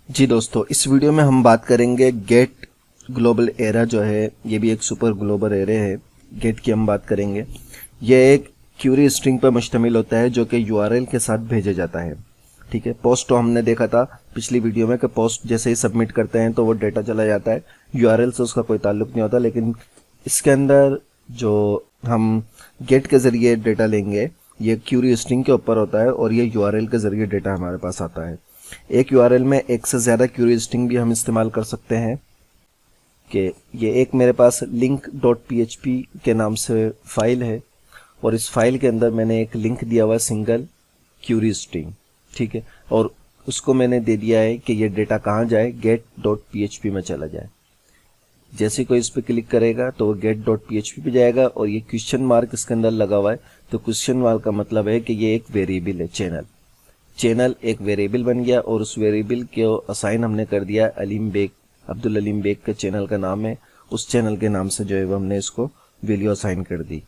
जी दोस्तों, इस वीडियो में हम बात करेंगे गेट ग्लोबल एरे जो है, ये भी एक सुपर ग्लोबल एरे है। गेट की हम बात करेंगे। ये एक क्यूरी स्ट्रिंग पर मुश्तमिल होता है जो कि यूआरएल के साथ भेजा जाता है। ठीक है, पोस्ट तो हमने देखा था पिछली वीडियो में कि पोस्ट जैसे ही सबमिट करते हैं तो वो डेटा चला जाता है, यूआरएल से उसका कोई ताल्लुक नहीं होता। लेकिन इसके अंदर जो हम गेट के जरिए डेटा लेंगे, ये क्यूरी स्ट्रिंग के ऊपर होता है और ये यूआरएल के जरिए डेटा हमारे पास आता है। एक यूआरएल में एक से ज़्यादा क्यूरी स्ट्रिंग भी हम इस्तेमाल कर सकते हैं कि ये एक मेरे पास link.php के नाम से फाइल है और इस फाइल के अंदर मैंने एक लिंक दिया हुआ है सिंगल क्यूरी स्ट्रिंग। ठीक है, और उसको मैंने दे दिया है कि ये डेटा कहाँ जाए, get.php में चला जाए। जैसे कोई इस पर क्लिक करेगा तो वो get.php पे जाएगा और ये क्वेश्चन मार्क इसके अंदर लगा हुआ है। तो क्वेश्चन मार्क का मतलब है कि ये एक वेरिएबल है। चैनल एक वेरिएबल बन गया और उस वेरिएबल को असाइन हमने कर दिया अलीम बेग, अब्दुल अलीम बेग का चैनल का नाम है। उस चैनल के नाम से जो है वो हमने इसको वैल्यू असाइन कर दी।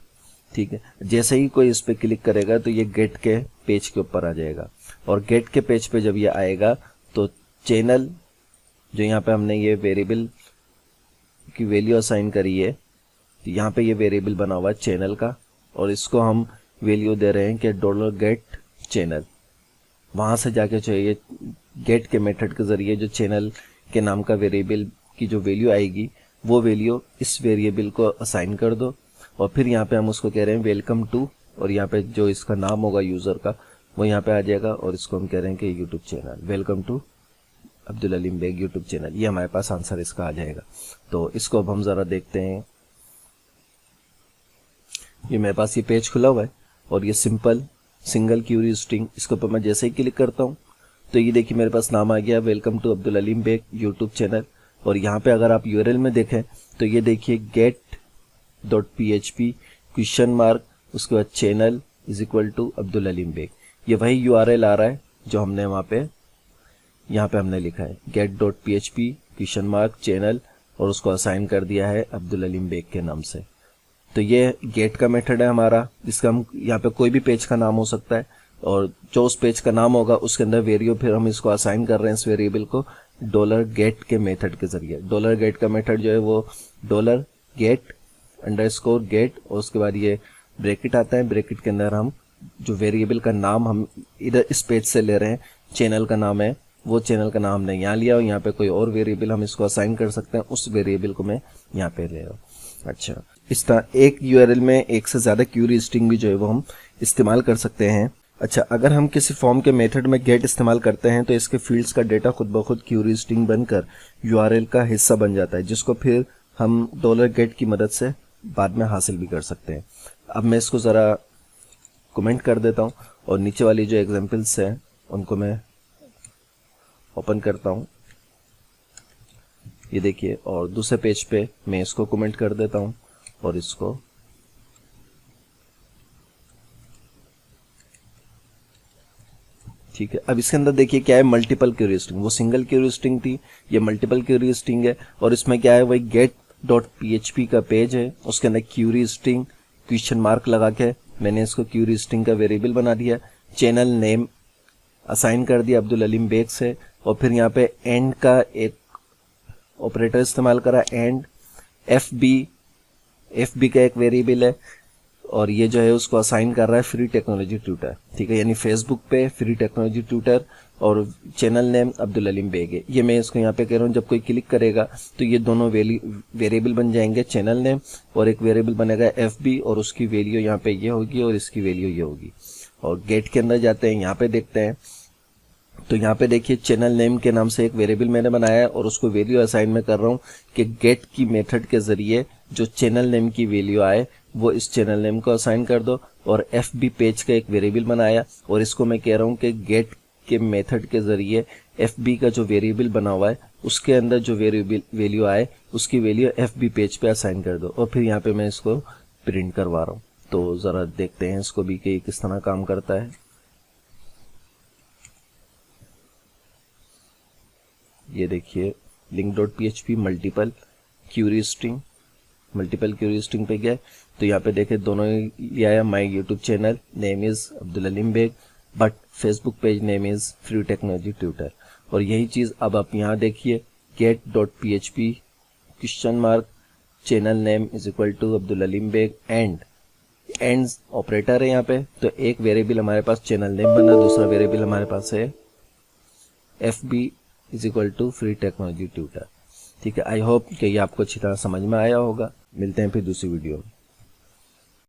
ठीक है, जैसे ही कोई इस पर क्लिक करेगा तो ये गेट के पेज के ऊपर आ जाएगा और गेट के पेज पे जब ये आएगा तो चैनल जो यहाँ पे हमने ये वेरिएबल की वैल्यू असाइन करी है, तो यहाँ पे ये वेरिएबल बना हुआ है चैनल का और इसको हम वैल्यू दे रहे हैं कि $get चैनल। वहाँ से जाके जो ये गेट के मेथड के ज़रिए जो चैनल के नाम का वेरिएबल की जो वैल्यू आएगी वो वैल्यू इस वेरिएबल को असाइन कर दो और फिर यहाँ पे हम उसको कह रहे हैं वेलकम टू, और यहाँ पे जो इसका नाम होगा यूज़र का वो यहाँ पे आ जाएगा और इसको हम कह रहे हैं कि YouTube channel, welcome to Abdul Alim Beg YouTube channel. ये हमारे पास आंसर इसका आ जाएगा। तो इसको अब हम ज़रा देखते हैं। ये मेरे पास ये पेज खुला हुआ है और ये सिंगल क्यूरी स्ट्रिंग, इसके ऊपर मैं जैसे ही क्लिक करता हूँ तो ये देखिए मेरे पास नाम आ गया welcome to Abdul Alim Beg YouTube channel. और यहाँ पे अगर आप यूआरएल में देखें तो ये देखिए get.php क्वेश्चन मार्क उसके बाद channel is equal to Abdul Alim Beg. ये वही यूआरएल आ रहा है जो हमने यहाँ पे हमने लिखा है get.php क्वेश्चन मार्क चैनल और उसको असाइन कर दिया है अब्दुल अलीम बेग के नाम से। तो ये गेट का मेथड है हमारा, जिसका हम यहाँ पे कोई भी पेज का नाम हो सकता है और जो उस पेज का नाम होगा उसके अंदर वेरियो फिर हम इसको असाइन कर रहे हैं इस वेरिएबल को $get के मेथड के जरिए। $get का मेथड जो है वो $get_get और उसके बाद ये ब्रैकेट आता है। ब्रैकेट के अंदर हम जो वेरिएबल का नाम हम इधर इस पेज से ले रहे हैं, चैनल का नाम है, वो चैनल का नाम हमने यहाँ लिया और यहाँ पे कोई और वेरिएबल हम इसको असाइन कर सकते हैं, उस वेरिएबल को मैं यहाँ पे ले रहा हूँ। अच्छा, इस तरह एक यूआरएल में एक से ज़्यादा क्यूरी स्ट्रिंग भी जो है वो हम इस्तेमाल कर सकते हैं। अच्छा, अगर हम किसी फॉर्म के मेथड में गेट इस्तेमाल करते हैं तो इसके फील्ड्स का डेटा खुद ब खुद क्यूरी स्ट्रिंग बनकर यूआरएल का हिस्सा बन जाता है, जिसको फिर हम $get की मदद से बाद में हासिल भी कर सकते हैं। अब मैं इसको ज़रा कमेंट कर देता हूँ और नीचे वाली जो एग्जाम्पल्स हैं उनको मैं ओपन करता हूँ। ये देखिए, और दूसरे पेज पे मैं इसको कमेंट कर देता हूँ और इसको ठीक है। अब इसके अंदर देखिए क्या है, मल्टीपल क्यूरी स्ट्रिंग। वो सिंगल क्यूरी स्ट्रिंग थी, ये मल्टीपल क्यूरी स्ट्रिंग है और इसमें क्या है, वही get.php का पेज है, उसके अंदर क्यूरी स्ट्रिंग क्वेश्चन मार्क लगा के मैंने इसको क्यूरी स्ट्रिंग का वेरिएबल बना दिया। चैनल नेम असाइन कर दिया अब्दुल अलीम बेग से और फिर यहाँ पे एंड का एक ऑपरेटर इस्तेमाल करा, एंड एफ बी का एक वेरिएबल है और ये जो है उसको असाइन कर रहा है फ्री टेक्नोलॉजी ट्यूटर। ठीक है, यानी फेसबुक पे फ्री टेक्नोलॉजी ट्यूटर और चैनल नेम अब्दुल अलीम बेग है। ये मैं इसको यहाँ पे कह रहा हूँ, जब कोई क्लिक करेगा तो ये दोनों वेरिएबल बन जाएंगे, चैनल नेम और एक वेरिएबल बनेगा FB और उसकी वैल्यू यहाँ पे ये होगी और इसकी वैल्यू ये होगी। और गेट के अंदर जाते हैं, यहाँ पे देखते हैं तो यहाँ पे देखिए चैनल नेम के नाम से एक वेरिएबल मैंने बनाया है और उसको वैल्यू असाइन में कर रहा हूँ कि गेट की मेथड के जरिए जो चैनल नेम की वैल्यू आए वो इस चैनल नेम को असाइन कर दो। और FB पेज का एक वेरिएबल बनाया और इसको मैं कह रहा हूँ कि गेट के मेथड के जरिए FB का जो वेरिएबल बना हुआ है उसके अंदर जो वेरिएबल वैल्यू आए उसकी वैल्यू FB पेज पे असाइन कर दो और फिर यहाँ पे मैं इसको प्रिंट करवा रहा हूँ। तो ज़रा देखते हैं इसको भी कि किस तरह काम करता है। ये देखिए link.php मल्टीपल क्यूरी स्ट्रिंग पे गया तो यहाँ पे देखे दोनों ही आया, my YouTube channel name is Abdul Alim Beg but Facebook page name is free technology tutor. और यही चीज़ अब आप यहाँ देखिए, get.php question mark channel name is equal to Abdul Alim Beg and operator है यहाँ पे। तो एक वेरिएबल हमारे पास चैनल नेम बना, दूसरा वेरिएबल हमारे पास है fb is equal to free technology tutor. ठीक है, आई होप कि ये आपको अच्छी तरह समझ में आया होगा। मिलते हैं फिर दूसरी वीडियो में।